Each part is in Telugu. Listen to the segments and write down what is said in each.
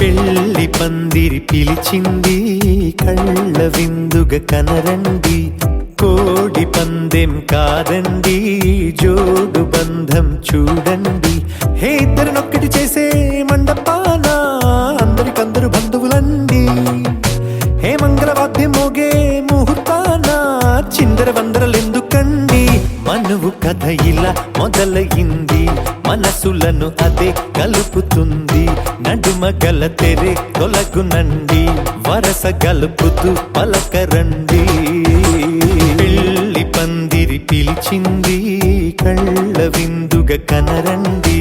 పెళ్లి పందిరి పిలిచింది కళ్ళ విందుగా కనరండి, కోడి పందెం కాదండి జోడు బంధం చూడండి. హే ఇద్దరినొక్కటి చేసే మండపాన అందరికందరు బంధువులండి. హే మంగళవాద్యం మోగే ముహూర్తాన చిందర వందరలెందుకండి. మనువు కథ ఇలా మొదలయింది, మనసులను అదే కలుపుతుంది. నడుమ గల తెరే తొలగునండి, వరస గలుపుతూ పలకరండి. పెళ్లి పందిరి పిలిచింది కళ్ళ విందుగా కనరండి.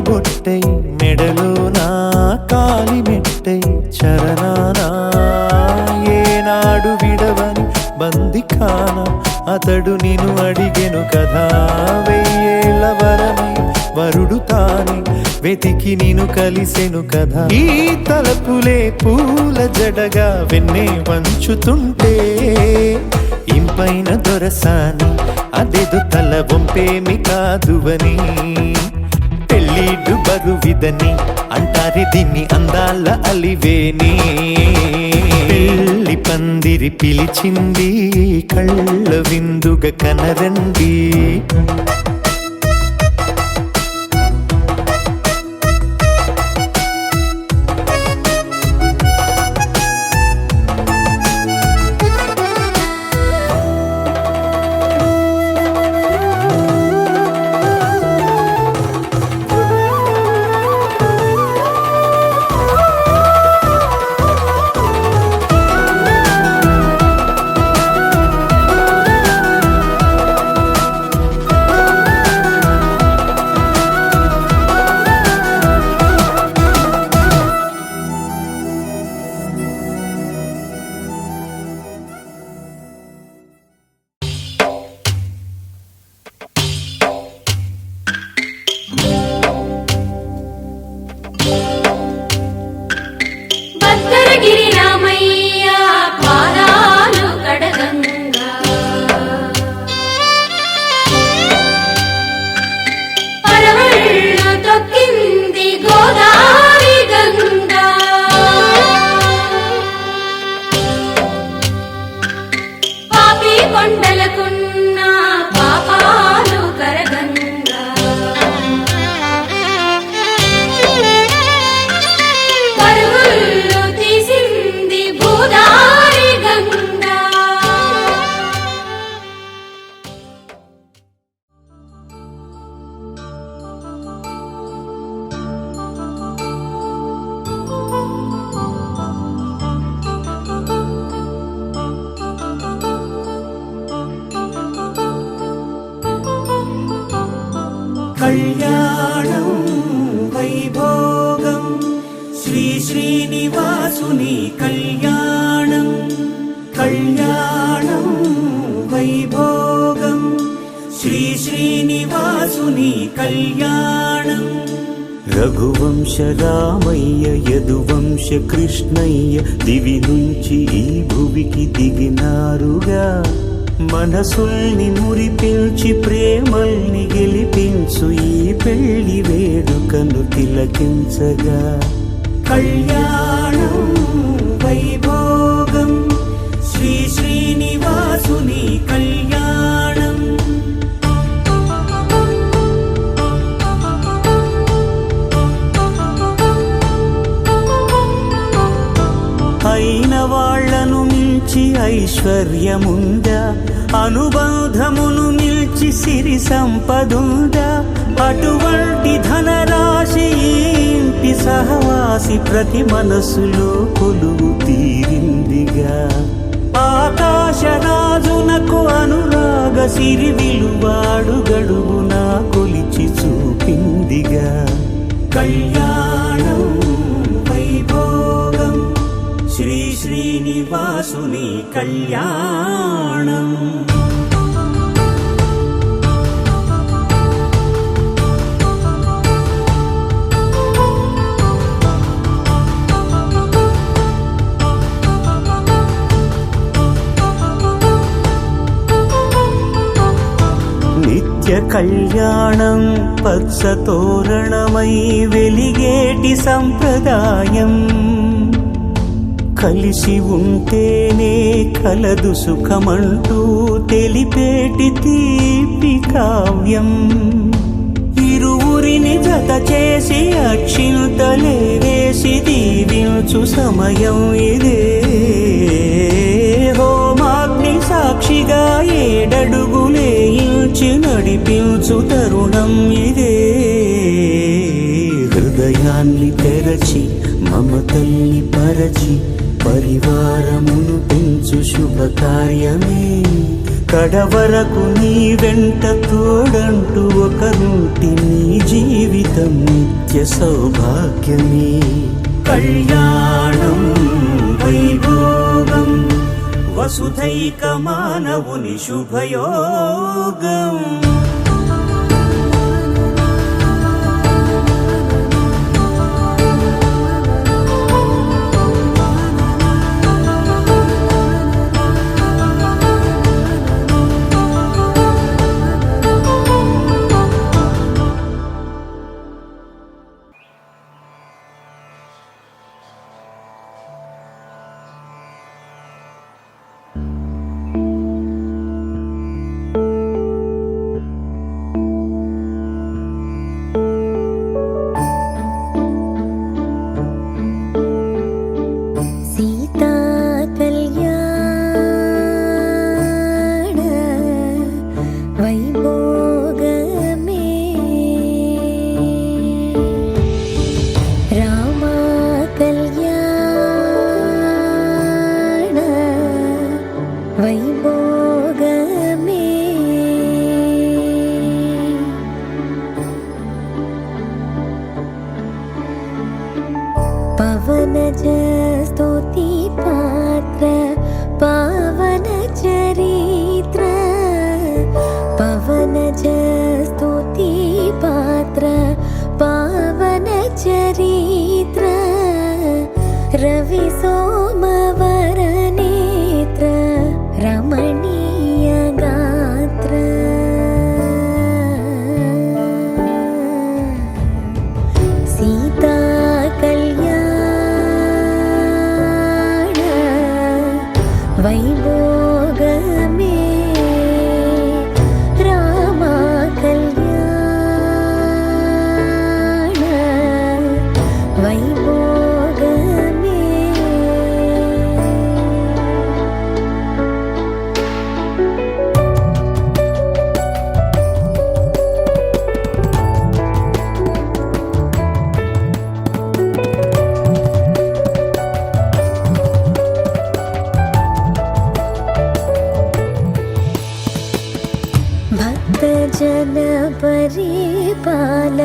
బొట్టై మెడలోనా కాలి మెట్టై చరణానా ఏనాడు విడవని బందిఖాన అతడు నిన్ను అడిగెను కదా. వెయ్యేళ్ళ వరమై వరుడు తానే వెతికి నిన్ను కలిసెను కదా. ఈ తలపులే పూల జడగా వెన్నే వంచుతుంటే ఇంపైన దొరసాని అదేదో తల వంపేమి కాదువని. పెళ్ళిడు బరువిదని అంటారే దీన్ని అందాల అలివేని. పెళ్లి పందిరి పిలిచింది కళ్ళ విందుగా కనరండి. కళ్యాణం వైభోగం శ్రీ శ్రీనివాసుని కళ్యాణం. కళ్యాణం వైభోగం శ్రీ శ్రీనివాసుని కళ్యాణం. రఘువంశ రామయ్య యదువంశ కృష్ణయ్య దివి నుంచి ఈ భువికి దిగినారుగా. మనసుల్ని మురిపించి ప్రేమల్ని గెలిపించు ఈ పెళ్లి వేడుకను తిలకించగా. కళ్యాణం వైభోగం శ్రీ శ్రీనివాసుని కళ్యాణం. అయిన వాళ్లను మించి ఐశ్వర్యముందా, అనుబంధమును మిల్చి సిరి సంపదుందా. అటువంటి ధనరాశి ఇంటి సహవాసి ప్రతి మనసులో కొలువు తీరిందిగా. ఆకాశరాజునకు అనురాగ సిరి విలువాడు గడువునా కొలిచి చూపిందిగా. కళ్యాణం శ్రీనివాసుని కళ్యాణం. నిత్య కళ్యాణం పచ్చ తోరణమై వెలిగేటి సంప్రదాయం. కలిసి ఉంటేనే కలదు సుఖమంటూ తెలిపేటి తీపి కావ్యం. ఇరువురిని జత చేసి అక్షింతలే వేసి దీవించు సమయం ఇదే. హోమాగ్ని సాక్షిగా ఏడడుగులే ఇంచి నడిపించు తరుణం ఇదే. హృదయాన్ని తెరచి మమతల్ని పరచి పరివారమును పెంచు శుభకార్యమే. కడవరకు నీ వెంట తోడంటూ ఒకరుంటి నీ జీవితం నిత్య సౌభాగ్యమే. కళ్యాణం వైభోగం వసుధైక మానవుని శుభయోగం. पवनज स्तुति पात्र पावन चरित्र. पवनज स्तुति पात्र पावन चरित्र. रवि सोमवर नेत्र रमणीय गात्र. सीता వైభోగమే. రామ కళ్యాణ వైభోగమే. भक्तजन परिपाल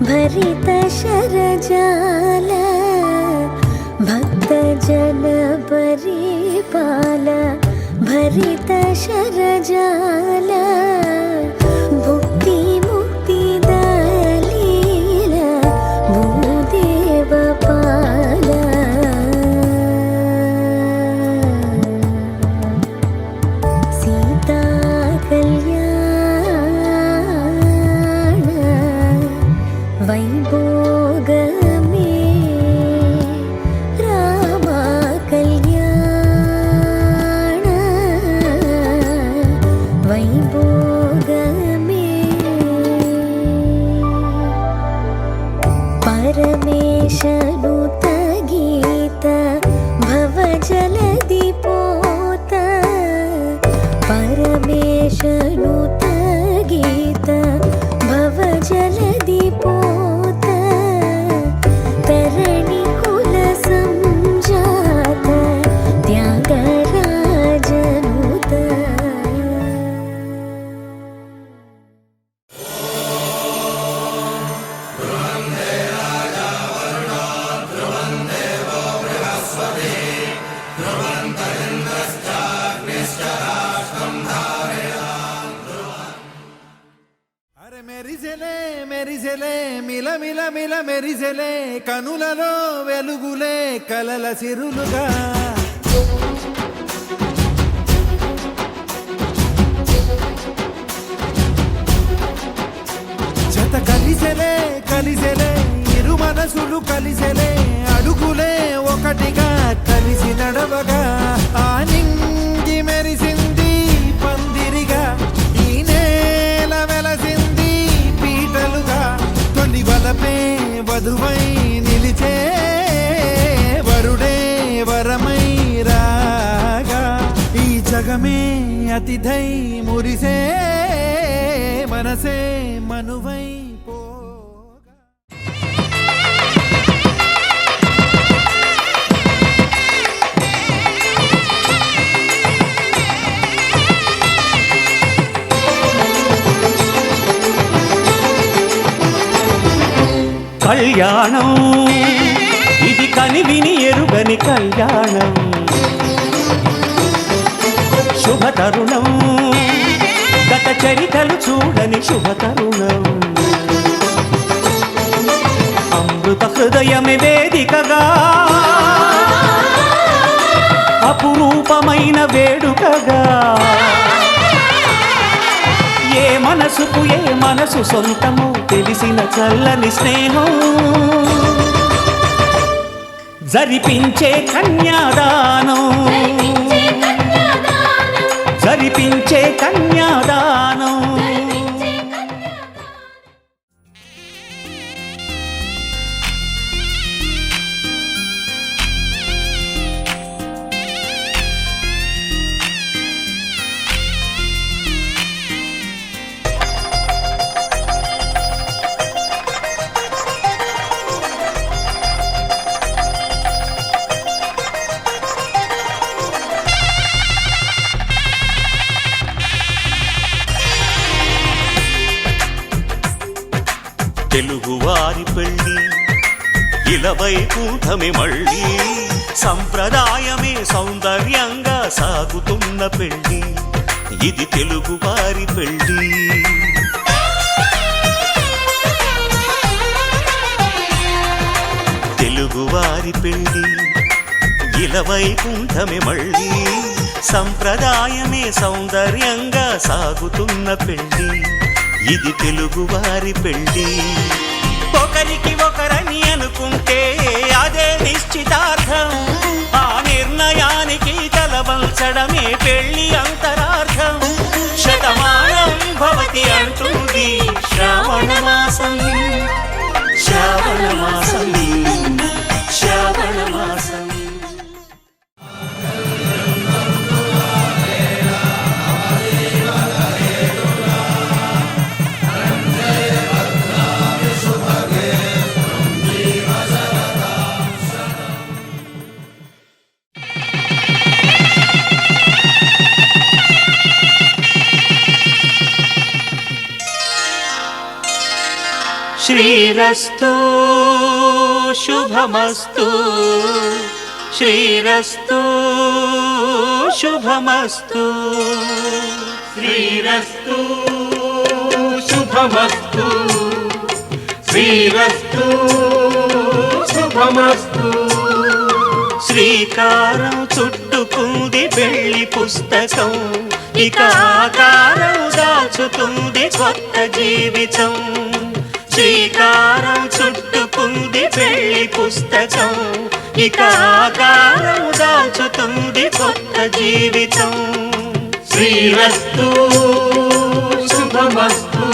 भरित शरजाल. भक्तजन परिपाल भरित शरजाल. भुक्ति मुक्ति दलील भूदेव पाल. सीता వైభోగమే. రామ కళ్యాణ వైభోగమే. పరమేశను తగీత భవజలది పోత. పరమేశను తగీత భవజలది పోత. తరణి కుల సంజాత త్యాగరాజనుత. ధ్రువం దేవో బృహస్పతి ధ్రువం మిలమిల మెరిసెలే కనులలో వెలుగులే కలల సిరులుగా జత కలిసెలే కలిసెలే ఇరు మనసులు కలిసెలే అడుగులే ఒకటిగా కలిసి నడవగా ఆ నింగి మెరిసింది పందిరిగా ఈ నేల వెలసింది పీటలుగా తొలి వలపే వధువై నిలిచే వరుడే వరమై రాగా ఈ జగమే అతిథై మురిసే మనసే మనువై పోగా కళ్యాణం ఇది కనివిని ఎరుగని కళ్యాణం శుభతరుణం గత చరితలు చూడని శుభతరుణం అమృత హృదయమే వేదికగా అపురూపమైన వేడుకగా ఏ మనసుకు ఏ మనసు సొంతము తెలిసిన చల్లని స్నేహం జరిపించే కన్యాదానం జరిపించే కన్యాదానం తెలుగువారి పెళ్ళి ఇలవైకుంఠమే మళ్ళీ సంప్రదాయమే సౌందర్యంగా సాగుతున్న పెళ్ళి ఇది తెలుగువారి పెళ్ళి తెలుగువారి పెళ్ళి ఇలవైకుంఠమే మళ్ళీ సంప్రదాయమే సౌందర్యంగా సాగుతున్న పెళ్ళి ఇది తెలుగువారి పెళ్ళి ఒకరికి ఒకరని అనుకుంటే అదే నిశ్చితార్థం ఆ నిర్ణయానికి తలవంచడమే పెళ్ళి అంతరార్థం శతమానం భవతి అంటుంది శ్రావణ మాసం శ్రావణ మాసం శ్రావణ మాసం శ్రీరస్తు శుభమస్తు శ్రీరస్తు శుభమస్తు శ్రీరస్తు శుభమస్తు శ్రీరస్తు శుభమస్తు శ్రీకారం చుట్టుకుంది పెళ్లి పుస్తకం ఇక ఆకారం దాచుతుంది కొత్త జీవితం శ్రీకారం చుట్టుకుంది పెళ్లి పుస్తకం ఇక ఆకారం దాచుతుంది కొత్త జీవితం శ్రీరస్తు శుభమస్తు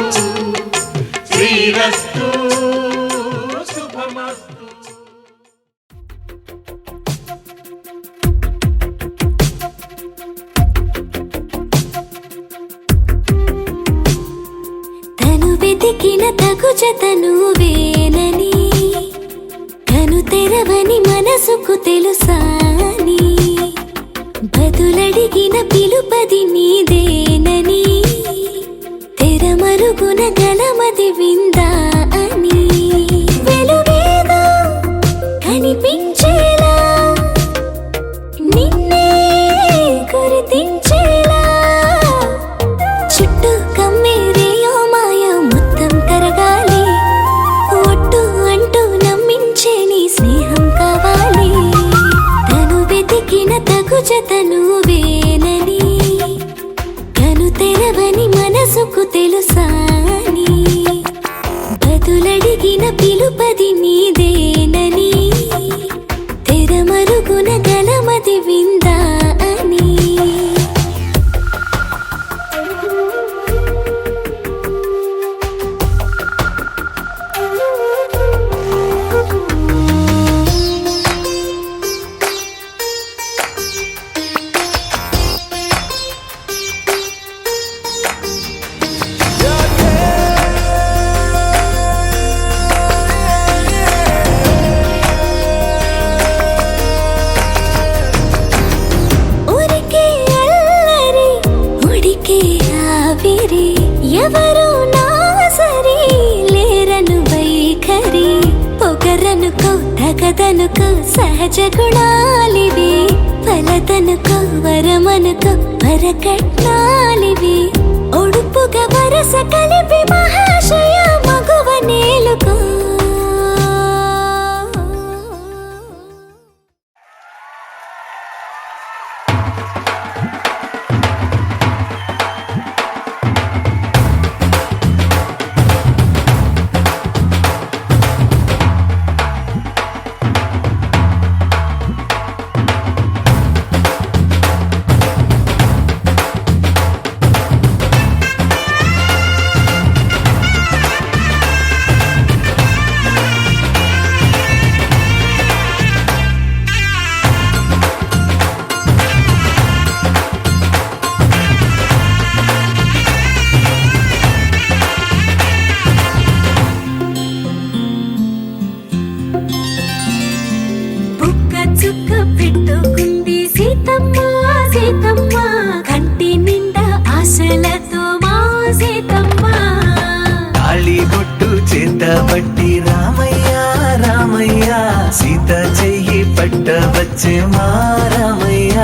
శ్రీరస్తు శుభమస్తు వెతికిన తగు జతను వేనని కను తెరవని మనసుకు తెలుసాని బదులడిగిన పిలుపది నీదేనని తెరమరుగున గలమది విందా అని వెలుగేదో కనిపించేలా నిన్నే గుర్తించేలా చుట్టూ కమ్మేరేయో మాయ మొత్తం కరగాలి ఒట్టు ఎవరు నా సరి లేరను వైఖరి పొగరనుకో తగదనుకో సహజ గుణాలివి ఫలదనుకో వరమనుకో వరకట్నాలివి ఒడుపుగా వరస కలిపి మహాశయ మగువ నేలుకో చుక్క పెట్టుకుంది సీతమ్మ సీతమ్మ కంటి నిండా ఆశలతో మా సీతమ్మ తాళి బొట్టు చేత పట్టి రామయ్య రామయ్య సీత చెయ్యి పట్ట వచ్చే మా రామయ్య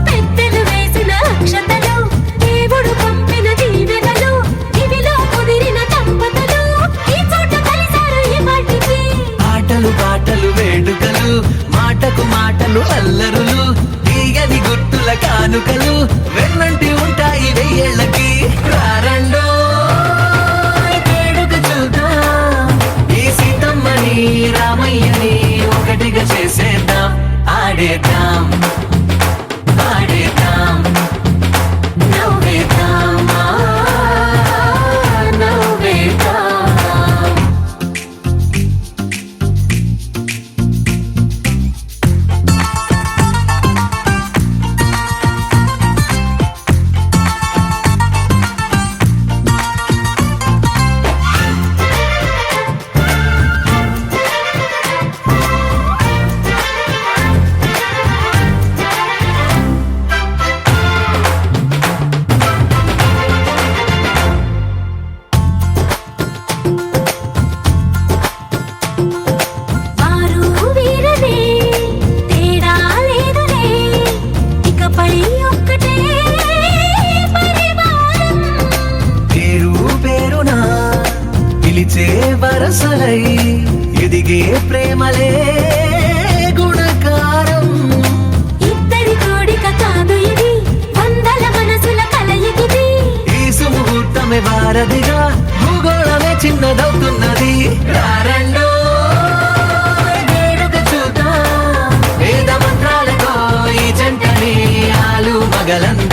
పెద్దలు వేసిన అక్షతలు దేవుడు పంపిన దీవెనలు ఇవిలో కుదిరిన దంపతులు ఈ చోట కలిసారు ఈ వాటికి ఆటలు పాటలు వేడుకలు మాటకు మాటలు అల్లరులు తీయని గుర్తుల కానుకలు వెన్నంటి ఉంటాయి వెయ్యేళ్ళకి రారండో వేడుక చూద్దాం ఈ సీతమ్మని రామయ్యని ఒకటిగా చేసేద్దాం ఆడేద్దాం ఆడేద్దాం నవ్వేద్దాం నవ్వేద్దాం వరసలై ఎదిగే ప్రేమలే గుణకారం ఇద్దరి కోడిక కాదు ఇది వందల మనసుల కలయికిది ఈ సుముహూర్తమే వారధిగా భూగోళమే చిన్నదవుతున్నది రారండో వేడుక చూద్దాం వేద మంత్రాలతో ఈ జంటని ఆలు మగలందరూ